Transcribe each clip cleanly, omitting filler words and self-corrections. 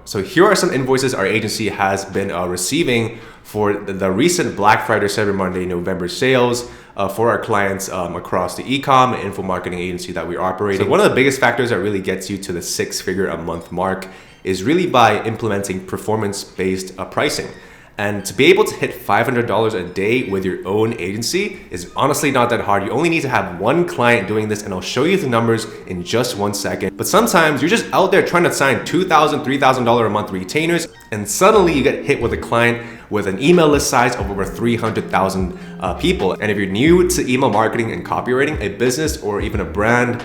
So here are some invoices our agency has been receiving for the recent Black Friday, Cyber Monday, November sales for our clients across the e-com and info marketing agency that we're operating. So one of the biggest factors that really gets you to the 6-figure a month mark is really by implementing performance-based pricing. And to be able to hit $500 a day with your own agency is honestly not that hard. You only need to have one client doing this, and I'll show you the numbers in just 1 second. But sometimes you're just out there trying to sign $2,000, $3,000 a month retainers, and suddenly you get hit with a client with an email list size of over 300,000 people. And if you're new to email marketing and copywriting, a business or even a brand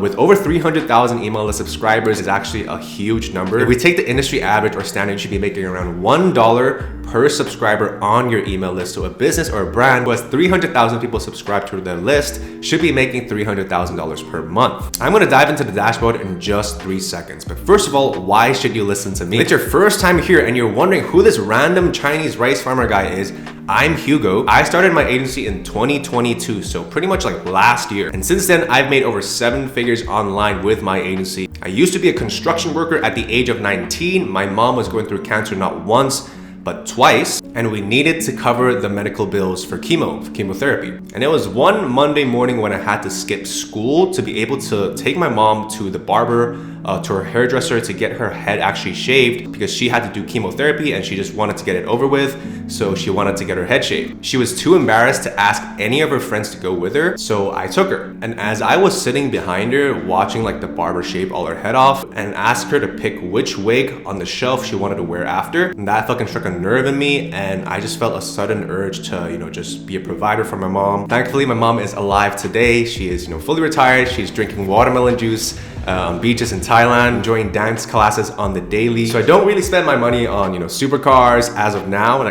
with over 300,000 email list subscribers is actually a huge number. If we take the industry average or standard, you should be making around $1 per subscriber on your email list. So a business or a brand who has 300,000 people subscribed to their list should be making $300,000 per month. I'm gonna dive into the dashboard in just 3 seconds. But first of all, why should you listen to me? If it's your first time here and you're wondering who this random Chinese rice farmer guy is, I'm Hugo. I started my agency in 2022, so pretty much like last year. And since then, I've made over 7 figures online with my agency. I used to be a construction worker at the age of 19. My mom was going through cancer not once, but twice, and we needed to cover the medical bills for chemotherapy. And it was one Monday morning when I had to skip school to be able to take my mom to the barber, to her hairdresser to get her head actually shaved because she had to do chemotherapy and she just wanted to get it over with. So she wanted to get her head shaved. She was too embarrassed to ask any of her friends to go with her. So I took her. And as I was sitting behind her, watching like the barber shave all her head off and asked her to pick which wig on the shelf she wanted to wear after, and that fucking struck a nerve in me. And I just felt a sudden urge to, just be a provider for my mom. Thankfully, my mom is alive today. She is, fully retired. She's drinking watermelon juice on beaches in Thailand, enjoying dance classes on the daily. So I don't really spend my money on, supercars as of now,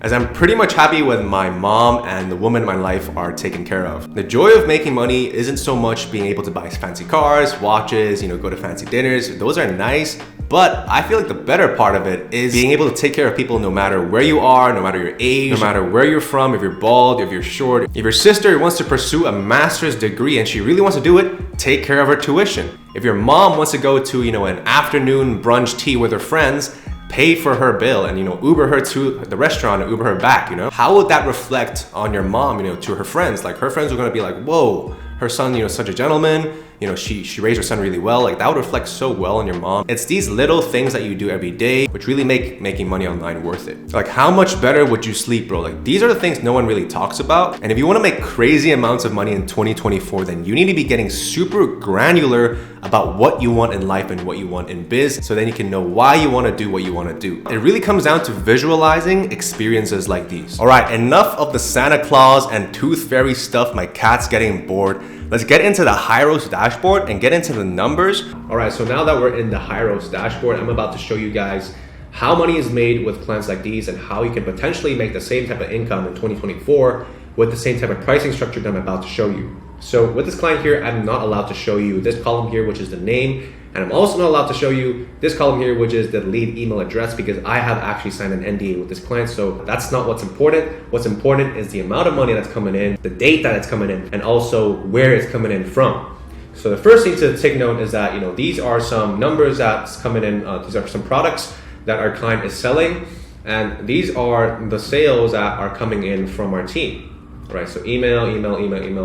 as I'm pretty much happy with my mom and the woman in my life are taken care of. The joy of making money isn't so much being able to buy fancy cars, watches, go to fancy dinners. Those are nice. But I feel like the better part of it is being able to take care of people no matter where you are, no matter your age, no matter where you're from, if you're bald, if you're short. If your sister wants to pursue a master's degree and she really wants to do it, take care of her tuition. If your mom wants to go to, an afternoon brunch tea with her friends, pay for her bill and, Uber her to the restaurant and Uber her back, How would that reflect on your mom, to her friends? Like her friends are gonna be like, whoa, her son, such a gentleman, she raised her son really well. Like that would reflect so well on your mom. It's these little things that you do every day which really make making money online worth it. Like how much better would you sleep, bro? Like these are the things no one really talks about. And if you want to make crazy amounts of money in 2024, then you need to be getting super granular about what you want in life and what you want in biz, so then you can know why you want to do what you want to do. It really comes down to visualizing experiences like these. All right, enough of the Santa Claus and Tooth Fairy stuff. My cat's getting bored. Let's get into the Hyros dashboard and get into the numbers. All right, so now that we're in the Hyros dashboard, I'm about to show you guys how money is made with plans like these and how you can potentially make the same type of income in 2024 with the same type of pricing structure that I'm about to show you. So with this client here, I'm not allowed to show you this column here, which is the name. And I'm also not allowed to show you this column here, which is the lead email address, because I have actually signed an NDA with this client. So that's not what's important. What's important is the amount of money that's coming in, the date that it's coming in, and also where it's coming in from. So the first thing to take note is that, these are some numbers that's coming in. These are some products that our client is selling. And these are the sales that are coming in from our team. All right, so email.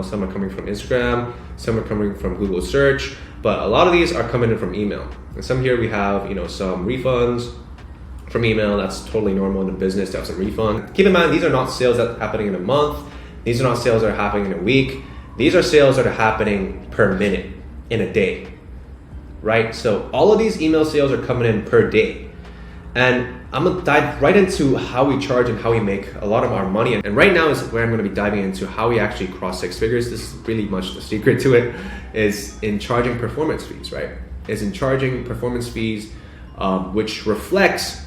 Some are coming from Instagram, some are coming from Google search, but a lot of these are coming in from email. And some here we have, some refunds from email. That's totally normal in the business to have some refund. Keep in mind, these are not sales that are happening in a month. These are not sales that are happening in a week. These are sales that are happening per minute in a day, right? So all of these email sales are coming in per day. And I'm gonna dive right into how we charge and how we make a lot of our money. And right now is where I'm gonna be diving into how we actually cross 6 figures. This is really much the secret to it, is in charging performance fees, right? Is in charging performance fees, which reflects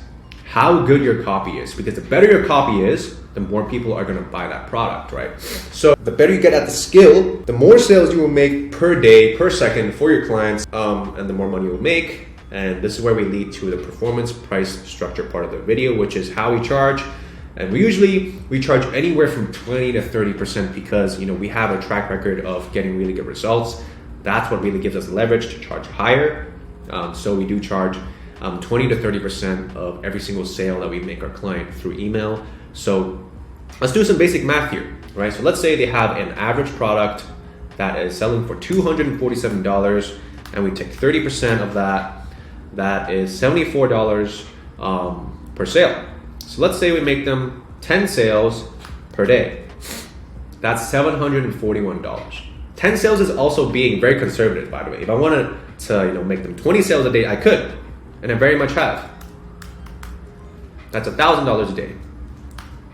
how good your copy is. Because the better your copy is, the more people are gonna buy that product, right? So the better you get at the skill, the more sales you will make per day, per second for your clients, and the more money you'll make. And this is where we lead to the performance price structure part of the video, which is how we charge. And we charge anywhere from 20 to 30% because we have a track record of getting really good results. That's what really gives us leverage to charge higher. So we do charge 20 to 30% of every single sale that we make our client through email. So let's do some basic math here, right? So let's say they have an average product that is selling for $247, and we take 30% of that. That is $74 per sale. So let's say we make them 10 sales per day. That's $741. 10 sales is also being very conservative, by the way. If I wanted to make them 20 sales a day, I could, and I very much have. That's $1,000 a day.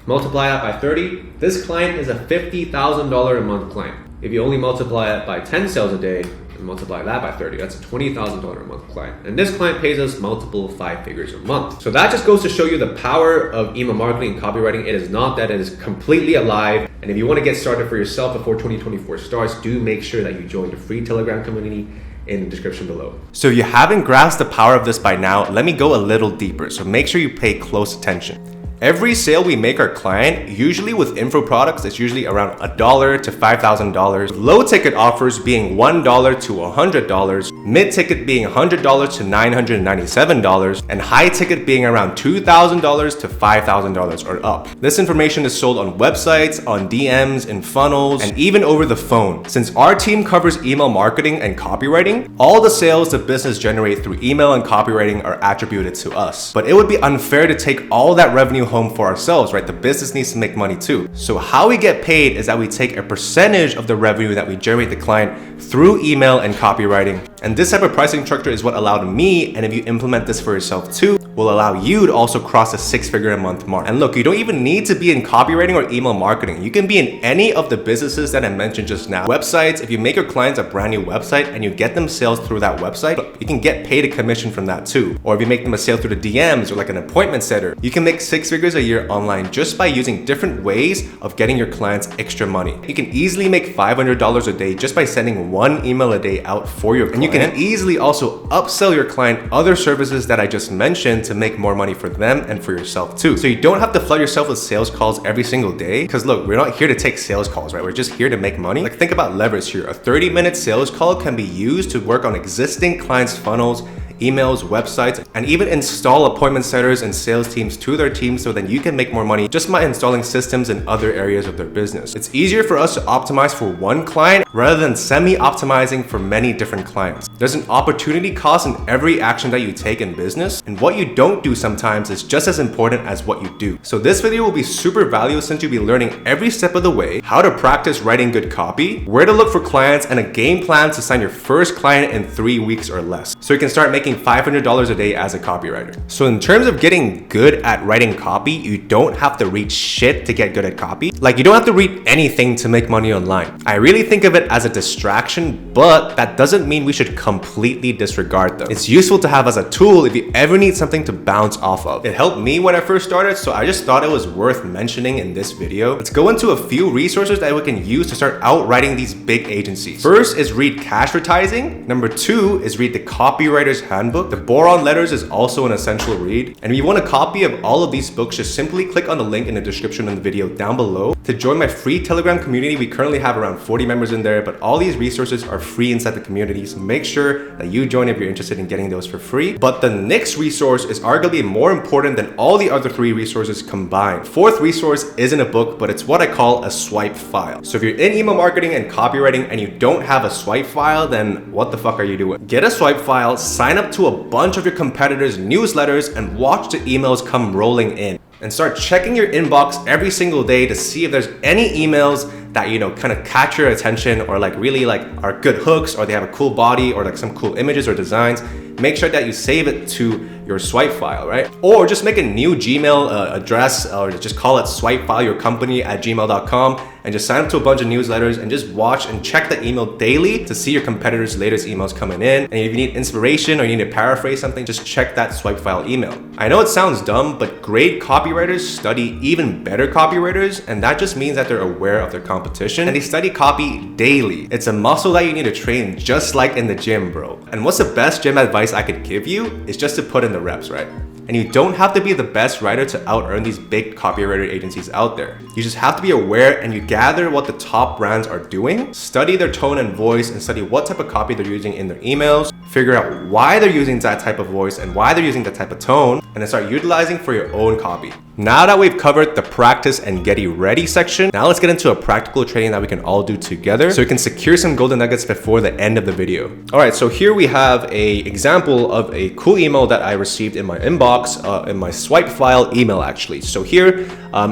Multiply that by 30, this client is a $50,000 a month client. If you only multiply it by 10 sales a day and multiply that by 30, that's a $20,000 a month client. And this client pays us multiple 5 figures a month. So that just goes to show you the power of email marketing and copywriting. It is not that it is completely alive. And if you want to get started for yourself before 2024 starts, do make sure that you join the free Telegram community in the description below. So if you haven't grasped the power of this by now, let me go a little deeper. So make sure you pay close attention. Every sale we make our client, usually with info products, it's usually around $1 to $5,000. Low ticket offers being $1 to $100, mid ticket being $100 to $997, and high ticket being around $2,000 to $5,000 or up. This information is sold on websites, on DMs, in funnels, and even over the phone. Since our team covers email marketing and copywriting, all the sales the business generate through email and copywriting are attributed to us. But it would be unfair to take all that revenue home for ourselves, right? The business needs to make money too. So how we get paid is that we take a percentage of the revenue that we generate the client through email and copywriting. And this type of pricing structure is what allowed me, and if you implement this for yourself too, will allow you to also cross the 6-figure a month mark. And look, you don't even need to be in copywriting or email marketing. You can be in any of the businesses that I mentioned just now. Websites, if you make your clients a brand new website and you get them sales through that website, you can get paid a commission from that too. Or if you make them a sale through the DMs or like an appointment setter, you can make 6 figures a year online just by using different ways of getting your clients extra money. You can easily make $500 a day just by sending 1 email a day out for your client. And you can easily also upsell your client other services that I just mentioned to make more money for them and for yourself too. So you don't have to flood yourself with sales calls every single day. Because look, we're not here to take sales calls, right? We're just here to make money. Like think about leverage here. A 30-minute sales call can be used to work on existing clients' funnels, emails, websites, and even install appointment setters and sales teams to their teams so then you can make more money just by installing systems in other areas of their business. It's easier for us to optimize for one client rather than semi-optimizing for many different clients. There's an opportunity cost in every action that you take in business, and what you don't do sometimes is just as important as what you do. So this video will be super valuable since you'll be learning every step of the way, how to practice writing good copy, where to look for clients, and a game plan to sign your first client in 3 weeks or less. So you can start making $500 a day as a copywriter. So in terms of getting good at writing copy, you don't have to read shit to get good at copy. Like you don't have to read anything to make money online. I really think of it as a distraction, but that doesn't mean we should completely disregard them. It's useful to have as a tool if you ever need something to bounce off of. It helped me when I first started, so I just thought it was worth mentioning in this video. Let's go into a few resources that we can use to start outwriting these big agencies. First is read Cashvertising. Number 2 is read the Copywriter's Handbook. The Boron Letters is also an essential read. And if you want a copy of all of these books, just simply click on the link in the description of the video down below to join my free Telegram community. We currently have around 40 members in there, but all these resources are free inside the community. So make sure that you join if you're interested in getting those for free. But the next resource is arguably more important than all the other 3 resources combined. Fourth resource isn't a book, but it's what I call a swipe file. So if you're in email marketing and copywriting and you don't have a swipe file, then what the fuck are you doing? Get a swipe file, sign up to a bunch of your competitors' newsletters, and watch the emails come rolling in. And start checking your inbox every single day to see if there's any emails that kind of catch your attention or like really like are good hooks, or they have a cool body or like some cool images or designs. Make sure that you save it to your swipe file, right? Or just make a new Gmail address, or just call it swipefileyourcompany@gmail.com, and just sign up to a bunch of newsletters and just watch and check the email daily to see your competitors' latest emails coming in. And if you need inspiration or you need to paraphrase something, just check that swipe file email. I know it sounds dumb, but great copywriters study even better copywriters, and that just means that they're aware of their competition and they study copy daily. It's a muscle that you need to train just like in the gym, bro. And what's the best gym advice I could give you is just to put in the reps, right? And you don't have to be the best writer to out-earn these big copywriter agencies out there. You just have to be aware, and you gather what the top brands are doing, study their tone and voice, and study what type of copy they're using in their emails. figure out why they're using that type of voice and why they're using that type of tone, and then start utilizing for your own copy. Now that we've covered the practice and getty ready section, now let's get into a practical training that we can all do together so we can secure some golden nuggets before the end of the video. All right, so here we have a example of a cool email that I received in my inbox, in my swipe file email actually. So here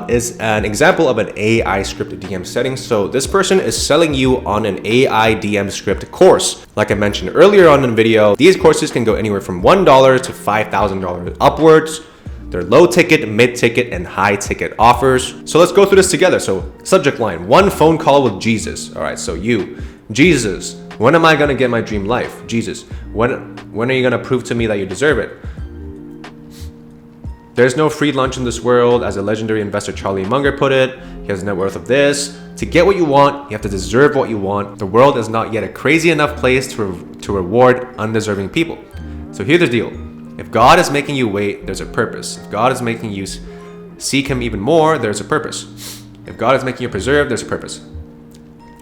is an example of an AI scripted DM setting. So this person is selling you on an AI DM script course. Like I mentioned earlier on in the video, these courses can go anywhere from $1 to $5,000 upwards. They're low ticket, mid ticket, and high ticket offers. So let's go through this together. So subject line, 1 phone call with Jesus. All right, so you, Jesus, when am I gonna get my dream life? Jesus, when are you gonna prove to me that you deserve it? There's no free lunch in this world, as a legendary investor Charlie Munger put it. He has a net worth of this. To get what you want, you have to deserve what you want. The world is not yet a crazy enough place to reward undeserving people. So here's the deal. If God is making you wait, there's a purpose. If God is making you seek him even more, there's a purpose. If God is making you preserve, there's a purpose.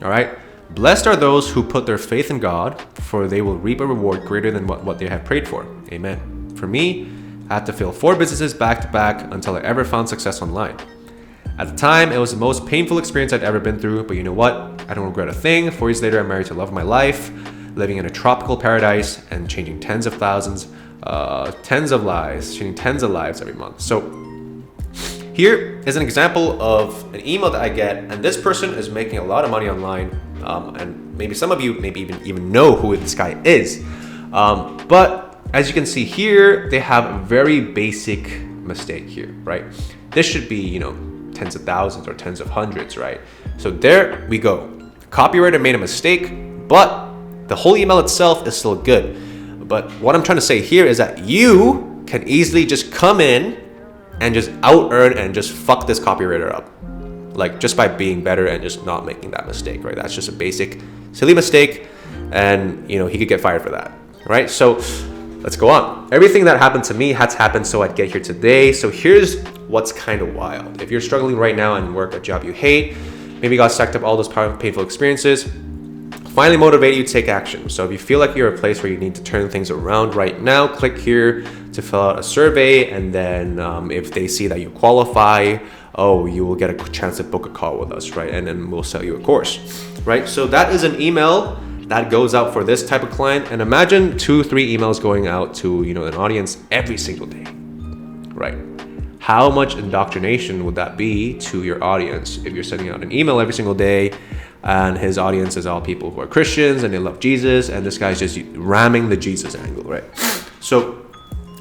All right? Blessed are those who put their faith in God, for they will reap a reward greater than what they have prayed for. Amen. For me, I had to fail 4 businesses back to back until I ever found success online. At the time, it was the most painful experience I'd ever been through, but you know what? I don't regret a thing. 4 years later, I'm married to the love of my life, living in a tropical paradise and changing tens of lives every month. So here is an example of an email that I get, and this person is making a lot of money online, and maybe some of you maybe even know who this guy is. But as you can see here, they have a very basic mistake here, right? This should be, tens of thousands or tens of hundreds, right? So there we go. The copywriter made a mistake, but the whole email itself is still good. But what I'm trying to say here is that you can easily just come in and just out-earn and just fuck this copywriter up. Like just by being better and just not making that mistake, right? That's just a basic, silly mistake, and he could get fired for that, right? So let's go on. Everything that happened to me had to happen so I'd get here today. So here's what's kind of wild. If you're struggling right now and work a job you hate, maybe got stacked up all those painful experiences, finally motivate you to take action. So if you feel like you're a place where you need to turn things around right now, click here to fill out a survey, and then if they see that you qualify, you will get a chance to book a call with us, right? And then we'll sell you a course, right? So that is an email that goes out for this type of client, and imagine 2-3 emails going out to an audience every single day, right? How much indoctrination would that be to your audience if you're sending out an email every single day and his audience is all people who are Christians and they love Jesus, and this guy's just ramming the Jesus angle, right? So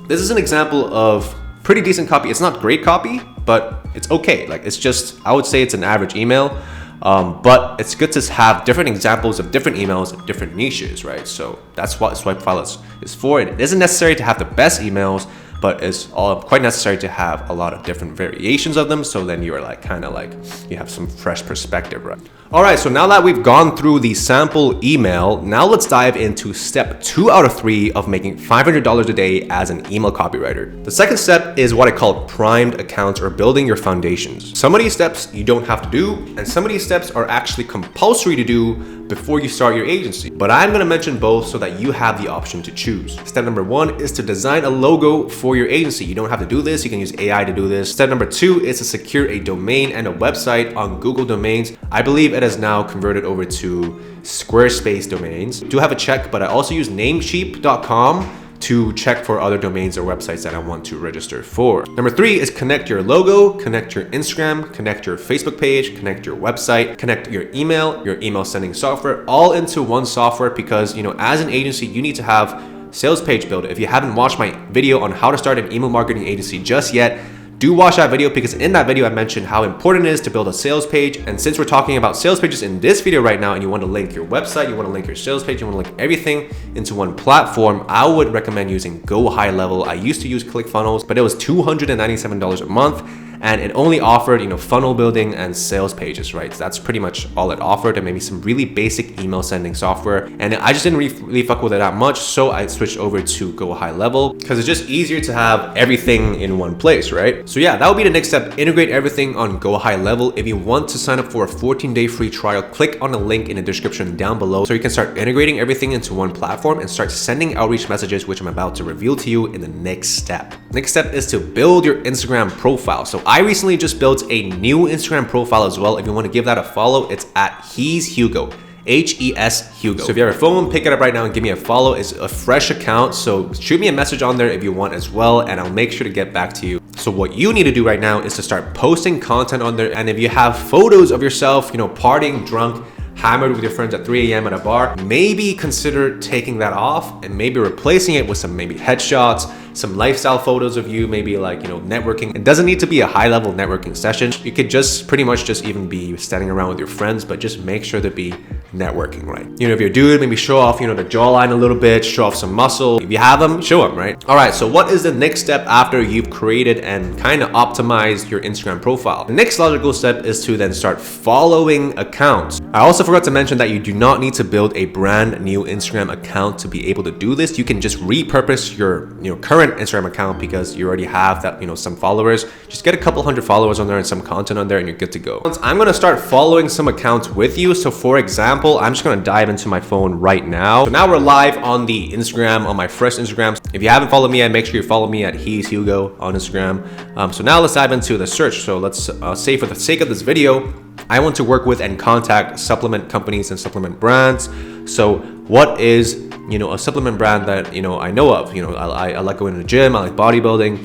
this is an example of pretty decent copy. It's not great copy, but it's okay. Like it's just, I would say it's an average email. But it's good to have different examples of different emails and different niches, right? So that's what Swipe File is for. It isn't necessary to have the best emails, but it's all quite necessary to have a lot of different variations of them. So then you're you have some fresh perspective, right? All right, so now that we've gone through the sample email, now let's dive into step 2 out of 3 of making $500 a day as an email copywriter. The second step is what I call primed accounts, or building your foundations. Some of these steps you don't have to do, and some of these steps are actually compulsory to do before you start your agency. But I'm gonna mention both so that you have the option to choose. Step number 1 is to design a logo for your agency. You don't have to do this, you can use AI to do this. Step number 2 is to secure a domain and a website on Google Domains. I believe it has now converted over to Squarespace domains. I do have a check, but I also use Namecheap.com to check for other domains or websites that I want to register for. Number 3 is connect your logo, connect your Instagram, connect your Facebook page, connect your website, connect your email sending software, all into one software, because as an agency, you need to have sales page builder. If you haven't watched my video on how to start an email marketing agency just yet, do watch that video, because in that video I mentioned how important it is to build a sales page. And since we're talking about sales pages in this video right now, and you want to link your website, you want to link your sales page, you want to link everything into one platform, I would recommend using Go High Level. I used to use ClickFunnels, but it was $297 a month. and it only offered, funnel building and sales pages, right? So that's pretty much all it offered, and maybe some really basic email sending software. And I just didn't really fuck with it that much, so I switched over to Go High Level because it's just easier to have everything in one place, right? So yeah, that would be the next step. Integrate everything on Go High Level. If you want to sign up for a 14-day free trial, click on the link in the description down below so you can start integrating everything into one platform and start sending outreach messages, which I'm about to reveal to you in the next step. Next step is to build your Instagram profile. So I recently just built a new Instagram profile as well. If you want to give that a follow, it's at heshugo. Hugo. So if you have a phone, pick it up right now and give me a follow. It's a fresh account, so shoot me a message on there if you want as well, and I'll make sure to get back to you. So what you need to do right now is to start posting content on there. And if you have photos of yourself, partying drunk, hammered with your friends at 3 a.m. at a bar, maybe consider taking that off and maybe replacing it with some maybe headshots, some lifestyle photos of you, maybe like, networking. It doesn't need to be a high level networking session. You could just pretty much just even be standing around with your friends, but just make sure to be networking, right? If you're a dude, maybe show off, the jawline a little bit, show off some muscle. If you have them, show them, right? All right, so what is the next step after you've created and kind of optimized your Instagram profile? The next logical step is to then start following accounts. I also forgot to mention that you do not need to build a brand new Instagram account to be able to do this. You can just repurpose your current Instagram account because you already have that, some followers. Just get a couple hundred followers on there and some content on there and you're good to go. I'm gonna start following some accounts with you. So for example, I'm just gonna dive into my phone right now. So now we're live on the Instagram, on my fresh Instagram. If you haven't followed me yet, make sure you follow me at heshugo on Instagram. So now let's dive into the search. So let's say for the sake of this video, I want to work with and contact supplement companies and supplement brands. So what is, a supplement brand that, I know of? I like going to the gym, I like bodybuilding.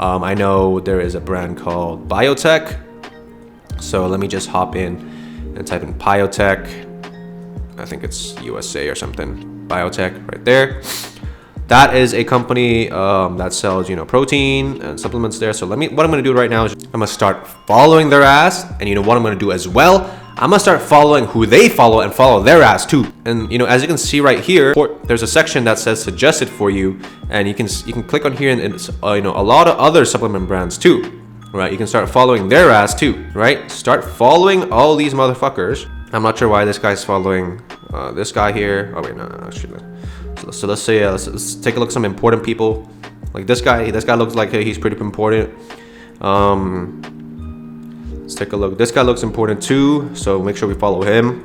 I know there is a brand called Biotech. So let me just hop in and type in Biotech. I think it's USA or something. Biotech right there. That is a company that sells, protein and supplements there. So what I'm gonna do right now is I'm gonna start following their ass. And what I'm gonna do as well, I'm gonna start following who they follow and follow their ass too. And as you can see right here, there's a section that says suggested for you, and you can click on here, and it's a lot of other supplement brands too, right? You can start following their ass too, right? Start following all these motherfuckers. I'm not sure why this guy's following this guy here. Oh wait, no, actually. So let's say let's take a look at some important people. Like this guy. This guy looks like he's pretty important. Let's take a look. This guy looks important too, so make sure we follow him.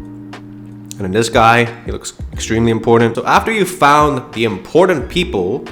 And then this guy, he looks extremely important. So after you found the important people,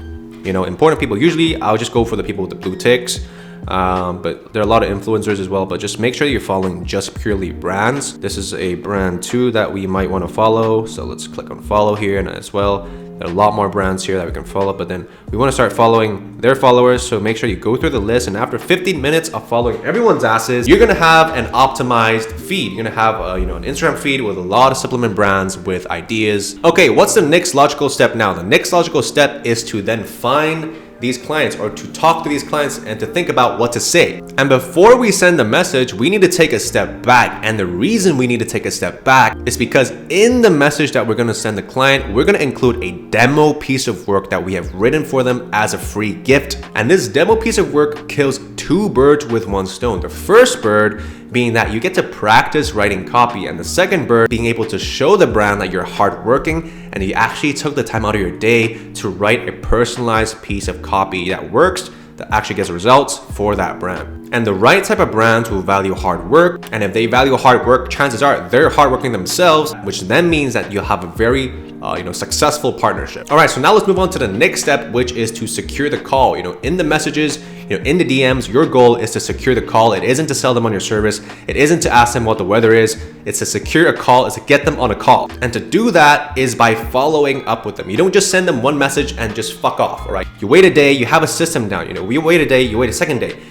usually I'll just go for the people with the blue ticks. But there are a lot of influencers as well, but just make sure you're following just purely brands. This is a brand too that we might want to follow. So let's click on follow here, and as well, there are a lot more brands here that we can follow, but then we want to start following their followers. So make sure you go through the list, and after 15 minutes of following everyone's asses, you're going to have an optimized feed. You're going to have an Instagram feed with a lot of supplement brands with ideas. Okay, what's the next logical step now? The next logical step is to then find these clients, or to talk to these clients and to think about what to say. And before we send the message, we need to take a step back. And the reason we need to take a step back is because in the message that we're going to send the client, we're going to include a demo piece of work that we have written for them as a free gift. And this demo piece of work kills two birds with one stone. The first bird being that you get to practice writing copy, and the second bird being able to show the brand that you're hardworking and you actually took the time out of your day to write a personalized piece of copy that works, that actually gets results for that brand. And the right type of brands will value hard work, and if they value hard work, chances are they're hardworking themselves, which then means that you'll have a very successful partnership. All right, so now let's move on to the next step, which is to secure the call. In the messages, in the DMs, your goal is to secure the call. It isn't to sell them on your service. It isn't to ask them what the weather is. It's to secure a call, it's to get them on a call. And to do that is by following up with them. You don't just send them one message and just fuck off, all right? You wait a day, you have a system down. We wait a day, you wait a second day.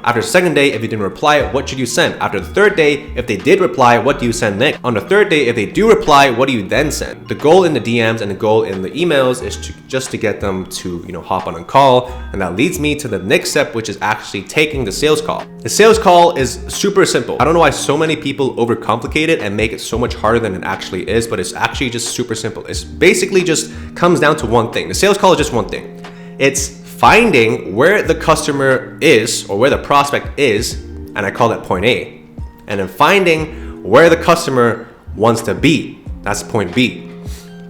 After the second day, if you didn't reply, what should you send? After the third day, if they did reply, what do you send next? On the third day, if they do reply, what do you then send? The goal in the DMs and the goal in the emails is just to get them to hop on a call. And that leads me to the next step, which is actually taking the sales call. The sales call is super simple. I don't know why so many people overcomplicate it and make it so much harder than it actually is, but it's actually just super simple. It's basically just comes down to one thing. The sales call is just one thing. It's finding where the customer is or where the prospect is, and I call that point A, and then finding where the customer wants to be, that's point B.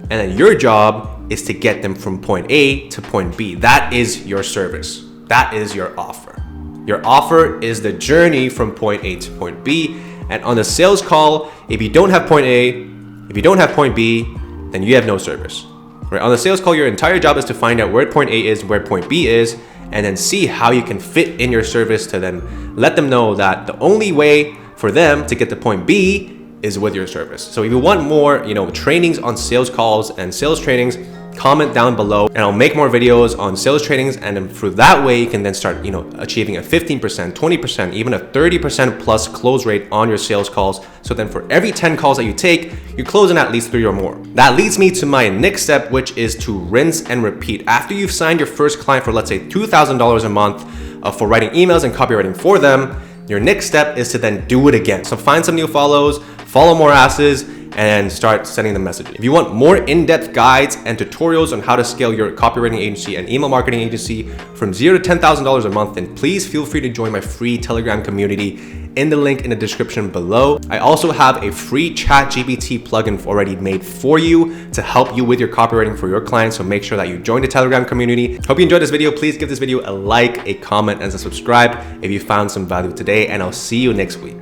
And then your job is to get them from point A to point B. That is your service. That is your offer. Your offer is the journey from point A to point B. And on the sales call, if you don't have point A, if you don't have point B, then you have no service. Right? On the sales call, your entire job is to find out where point A is, where point B is, and then see how you can fit in your service to then let them know that the only way for them to get to point B is with your service. So if you want more, trainings on sales calls and sales trainings, comment down below and I'll make more videos on sales trainings. And then through that way, you can then start, achieving a 15%, 20%, even a 30% plus close rate on your sales calls. So then for every 10 calls that you take, you're closing at least 3 or more. That leads me to my next step, which is to rinse and repeat. After you've signed your first client for, let's say, $2,000 a month for writing emails and copywriting for them, your next step is to then do it again. So find some new follows, follow more asses, and start sending them messages. If you want more in-depth guides and tutorials on how to scale your copywriting agency and email marketing agency from $0 to $10,000 a month, then please feel free to join my free Telegram community in the link in the description below. I also have a free ChatGPT plugin already made for you to help you with your copywriting for your clients. So make sure that you join the Telegram community. Hope you enjoyed this video. Please give this video a like, a comment, and a subscribe if you found some value today, and I'll see you next week.